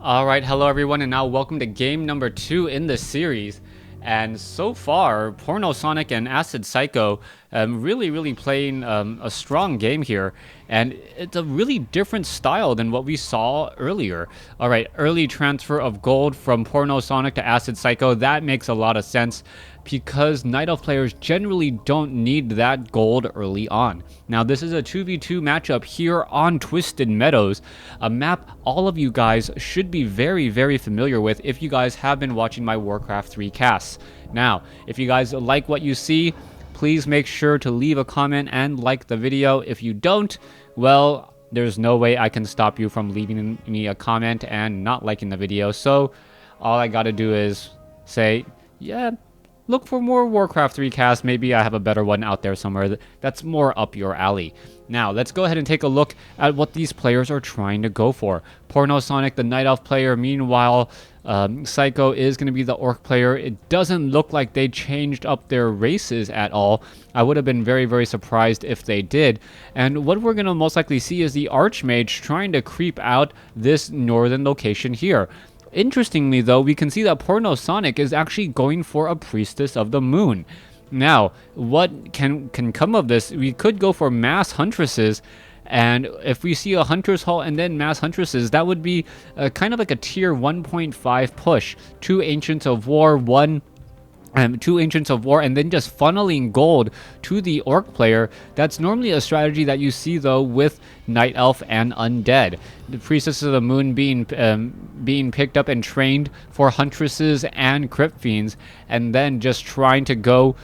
Alright, hello everyone, and now welcome to game number 2 in the series. And so far, Porno Sonic and Acid Psycho really playing a strong game here. And it's a really different style than what we saw earlier. Alright, early transfer of gold from Porno Sonic to Acid Psycho, that makes a lot of sense, because Night Elf players generally don't need that gold early on. Now this is a 2v2 matchup here on Twisted Meadows, a map all of you guys should be very familiar with if you guys have been watching my WarCraft 3 casts. Now, if you guys like what you see, please make sure to leave a comment and like the video. If you don't, well, there's no way I can stop you from leaving me a comment and not liking the video, so all I gotta do is say, yeah, look for more WarCraft 3 casts. Maybe I have a better one out there somewhere that's more up your alley. Now, let's go ahead and take a look at what these players are trying to go for. Porno Sonic, the Night Elf player. Meanwhile, Psycho is going to be the Orc player. It doesn't look like they changed up their races at all. I would have been very surprised if they did. And what we're going to most likely see is the Archmage trying to creep out this northern location here. Interestingly, though, we can see that Porno Sonic is actually going for a Priestess of the Moon. Now, what can come of this? We could go for Mass Huntresses, and if we see a Hunter's Hall and then Mass Huntresses, that would be kind of like a tier 1.5 push. 2 Ancients of War, 2 Ancients of War, and then just funneling gold to the Orc player. That's normally a strategy that you see, though, with Night Elf and Undead. The Priestess of the Moon being picked up and trained for Huntresses and Crypt Fiends, and then just trying to go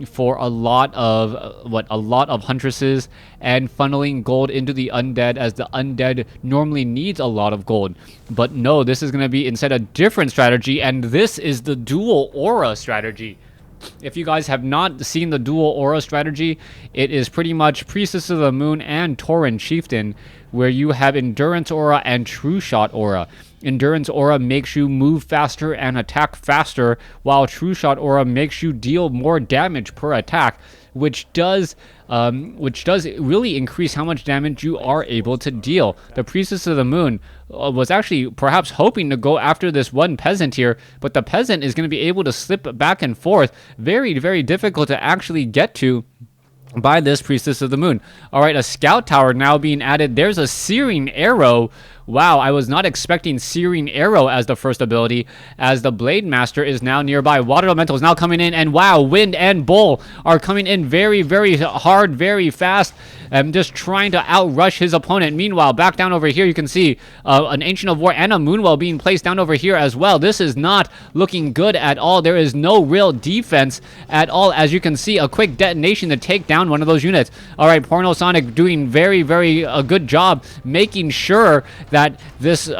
for a lot of Huntresses and funneling gold into the Undead, as the Undead normally needs a lot of gold. But no, this is going to be instead a different strategy, and this is the dual aura strategy. If you guys have not seen the dual aura strategy, it is pretty much Priestess of the Moon and Tauren Chieftain, where you have Endurance Aura and True Shot Aura. Endurance Aura makes you move faster and attack faster, while True Shot Aura makes you deal more damage per attack, which does really increase how much damage you are able to deal. The Priestess of the Moon was actually perhaps hoping to go after this one peasant here, but the peasant is going to be able to slip back and forth. Very difficult to actually get to by this Priestess of the Moon. Alright, a Scout Tower now being added. There's a Searing Arrow. Wow, I was not expecting Searing Arrow as the first ability, as the Blade Master is now nearby. Water Elemental is now coming in, and wow, Wind and Bull are coming in very hard, very fast, and just trying to outrush his opponent. Meanwhile, back down over here, you can see an Ancient of War and a Moonwell being placed down over here as well. This is not looking good at all. There is no real defense at all. As you can see, a quick detonation to take down one of those units. Alright, Porno Sonic doing very a good job making sure that the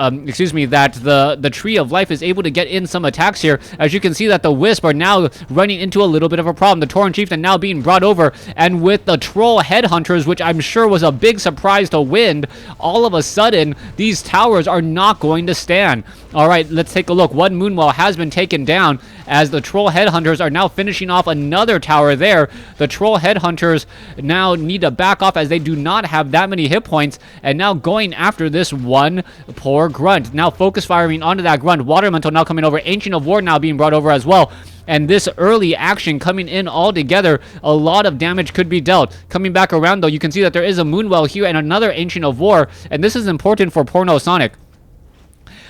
Tree of Life is able to get in some attacks here. As you can see that the Wisp are now running into a little bit of a problem. The Tauren Chieftain now being brought over, and with the Troll Headhunters, which I'm sure was a big surprise to Wind, all of a sudden these towers are not going to stand. Alright, let's take a look. One Moonwell has been taken down, as the Troll Headhunters are now finishing off another tower there. The Troll Headhunters now need to back off, as they do not have that many hit points, and now going after this one poor Grunt. Now focus firing onto that Grunt. Water Elemental now coming over. Ancient of War now being brought over as well. And this early action coming in all together, a lot of damage could be dealt. Coming back around, though, you can see that there is a Moonwell here and another Ancient of War, and this is important for Porno Sonic.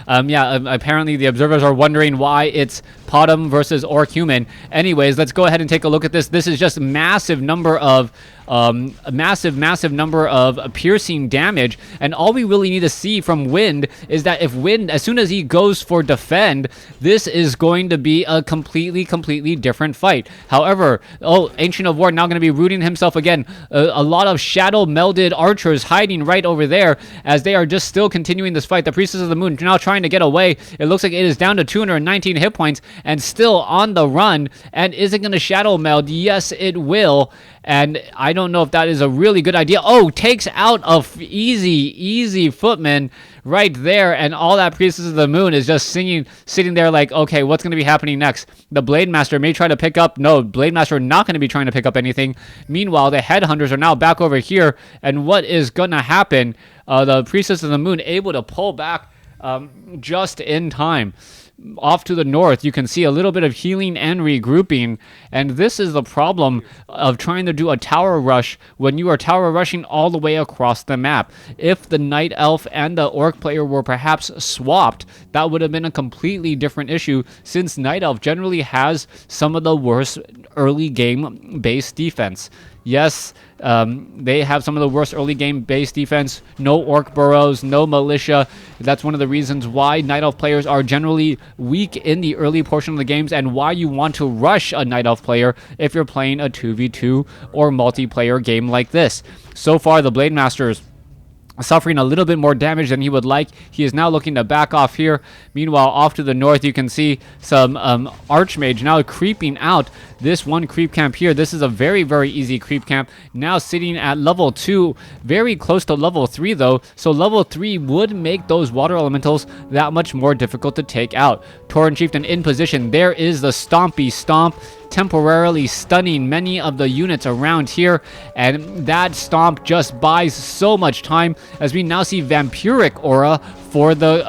Apparently the observers are wondering why it's Potom versus Orc Human. Anyways, let's go ahead and take a look at this. This is just a massive number of piercing damage, and all we really need to see from Wind is that if Wind, as soon as he goes for defend, this is going to be a completely different fight. However, Ancient of War now going to be rooting himself again. A lot of shadow melded archers hiding right over there, as they are just still continuing this fight. The Priestess of the Moon now trying to get away. It looks like it is down to 219 hit points and still on the run. And is it going to shadow meld? Yes, it will. And I don't know if that is a really good idea. Oh, takes out a easy footman right there, and all that Priestess of the Moon is just sitting there like, okay, what's going to be happening next? The Blade Master may try to pick up. No, Blade Master not going to be trying to pick up anything. Meanwhile, the Headhunters are now back over here, and what is going to happen? The Priestess of the Moon able to pull back just in time. Off to the north, you can see a little bit of healing and regrouping, and this is the problem of trying to do a tower rush when you are tower rushing all the way across the map. If the Night Elf and the Orc player were perhaps swapped, that would have been a completely different issue, since Night Elf generally has some of the worst early game base defense. Yes, they have some of the worst early game base defense. No Orc burrows, no militia. That's one of the reasons why Night Elf players are generally weak in the early portion of the games, and why you want to rush a Night Elf player if you're playing a 2v2 or multiplayer game like this. So far, the Blade Masters suffering a little bit more damage than he would like. He is now looking to back off here. Meanwhile, off to the north, you can see some Archmage now creeping out this one creep camp here. This is a very, very easy creep camp. Now sitting at level 2, very close to level 3 though. So level 3 would make those water elementals that much more difficult to take out. Tauren Chieftain in position. There is the Stompy Stomp, temporarily stunning many of the units around here, and that stomp just buys so much time, as we now see Vampiric Aura for the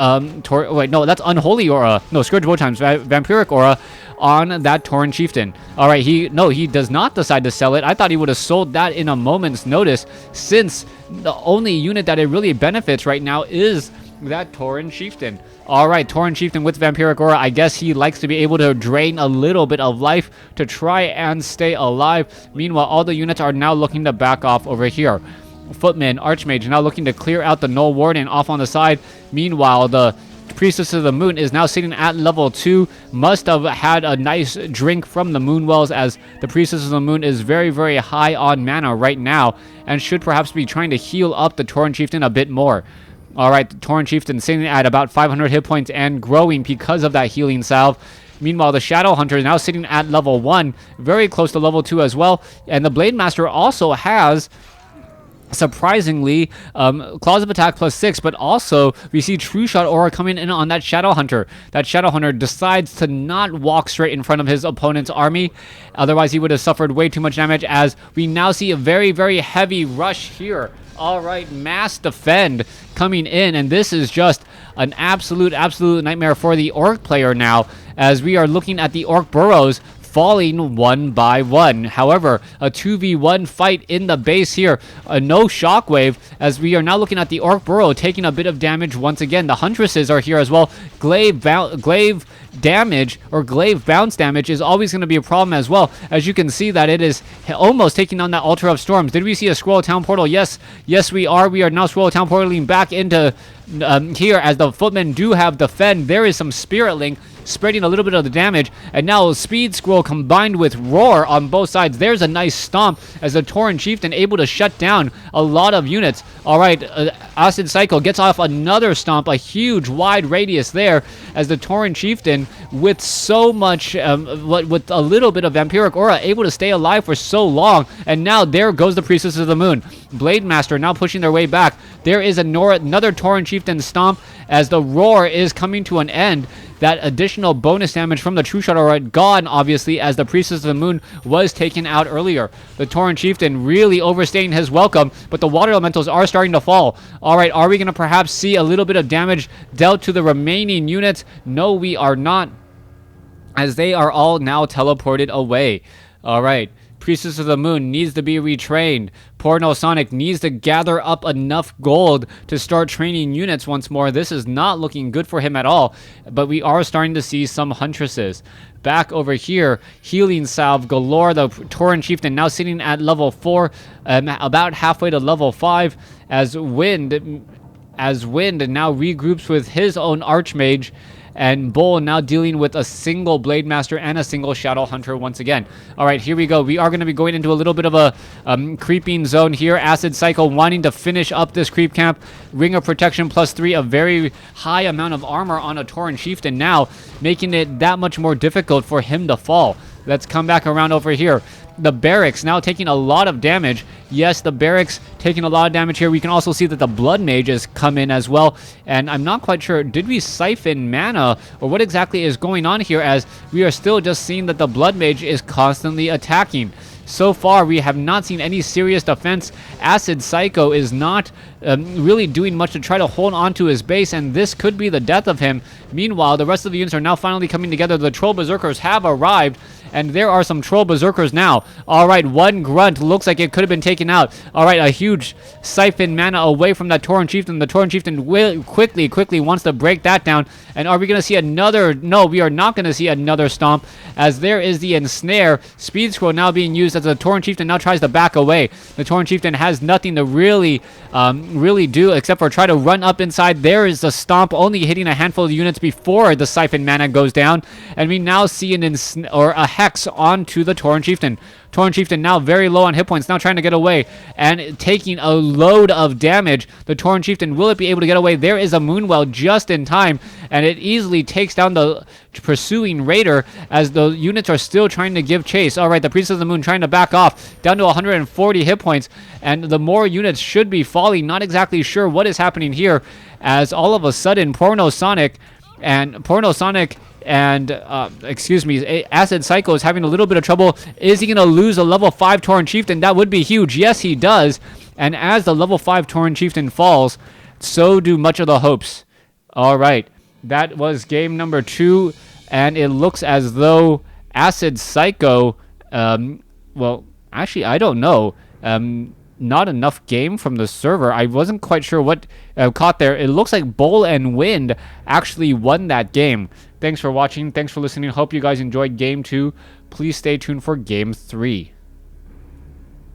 wait, no, that's Unholy Aura. No, Scourge Bow Times, Vampiric Aura on that Tauren Chieftain. All right, he does not decide to sell it. I thought he would have sold that in a moment's notice, since the only unit that it really benefits right now is that Tauren Chieftain. All right, Tauren Chieftain with Vampiric Aura. I guess he likes to be able to drain a little bit of life to try and stay alive. Meanwhile, all the units are now looking to back off over here. Footman, Archmage now looking to clear out the Null Warden off on the side. Meanwhile, the Priestess of the Moon is now sitting at level 2. Must have had a nice drink from the Moonwells, as the Priestess of the Moon is very, very high on mana right now, and should perhaps be trying to heal up the Tauren Chieftain a bit more. Alright, the Tauren Chieftain sitting at about 500 hit points and growing because of that healing salve. Meanwhile, the Shadow Hunter is now sitting at level 1, very close to level 2 as well. And the Blade Master also has, surprisingly, Claws of Attack +6, but also we see True Shot Aura coming in on that Shadow Hunter. That Shadow Hunter decides to not walk straight in front of his opponent's army, otherwise he would have suffered way too much damage, as we now see a very, very heavy rush here. All right, mass defend coming in, and this is just an absolute nightmare for the Orc player now, as we are looking at the Orc burrows falling one by one. However, a 2v1 fight in the base here. No shockwave, as we are now looking at the Orc burrow taking a bit of damage once again. The Huntresses are here as well. Glaive damage, or glaive bounce damage, is always going to be a problem as well, as you can see that it is almost taking on that Altar of Storms. Did we see a Scroll Town Portal? Yes, we are now Scroll Town Portaling back into here, as the Footmen do have Defend. There is some Spirit Link spreading a little bit of the damage, and now Speed Scroll combined with Roar on both sides. There's a nice stomp, as the Tauren Chieftain able to shut down a lot of units. All right, Acid Cycle gets off another stomp, a huge wide radius there, as the Tauren Chieftain, with so much with a little bit of Vampiric Aura, able to stay alive for so long. And now there goes the Priestess of the Moon. Blade Master now pushing their way back. There is another Tauren Chieftain stomp, as the Roar is coming to an end. That additional bonus damage from the True Shot Aura gone, obviously, as the Priestess of the Moon was taken out earlier. The Tauren Chieftain really overstaying his welcome, but the Water Elementals are starting to fall. Alright, are we going to perhaps see a little bit of damage dealt to the remaining units? No, we are not, as they are all now teleported away. Alright. Priestess of the Moon needs to be retrained. Porno Sonic needs to gather up enough gold to start training units once more. This is not looking good for him at all, but we are starting to see some Huntresses. Back over here, Healing Salve galore. The Tauren Chieftain now sitting at level 4, about halfway to level 5, as Wind now regroups with his own Archmage, and Bull now dealing with a single Blade Master and a single Shadow Hunter once again. All right, here we go. We are going to be going into a little bit of a creeping zone here. Acid Cycle wanting to finish up this creep camp. Ring of Protection +3, a very high amount of armor on a Tauren Chieftain now, making it that much more difficult for him to fall. Let's come back around over here. The Barracks now taking a lot of damage. Yes, the Barracks taking a lot of damage here. We can also see that the Blood Mage has come in as well. And I'm not quite sure, did we siphon mana, or what exactly is going on here, as we are still just seeing that the Blood Mage is constantly attacking. So far, we have not seen any serious defense. Acid Psycho is not really doing much to try to hold on to his base, and this could be the death of him. Meanwhile, the rest of the units are now finally coming together. The Troll Berserkers have arrived, and there are some Troll Berserkers now. All right, one grunt looks like it could have been taken out. All right, a huge siphon mana away from that Tauren Chieftain. The Tauren Chieftain will quickly wants to break that down. And are we going to see another? No, we are not going to see another stomp, as there is the ensnare. Speed Scroll now being used as the Tauren Chieftain now tries to back away. The Tauren Chieftain has nothing to really do except for try to run up inside. There is the stomp, only hitting a handful of units before the siphon mana goes down, and we now see a hex onto the Tauren Chieftain. Tauren Chieftain now very low on hit points, now trying to get away and taking a load of damage. The Tauren Chieftain, will it be able to get away? There is a Moonwell just in time, and it easily takes down the pursuing Raider as the units are still trying to give chase. All right, the Priestess of the Moon trying to back off down to 140 hit points, and the more units should be falling. Not exactly sure what is happening here, as all of a sudden Sonic and Acid Psycho is having a little bit of trouble. Is he going to lose a level 5 Tauren Chieftain? That would be huge. Yes, he does. And as the level 5 Tauren Chieftain falls, so do much of the hopes. All right, that was game number 2, and it looks as though Acid Psycho, well, actually, I don't know. Not enough game from the server. I wasn't quite sure what caught there. It looks like Bowl and Wind actually won that game. Thanks for watching. Thanks for listening. Hope you guys enjoyed game 2. Please stay tuned for game 3.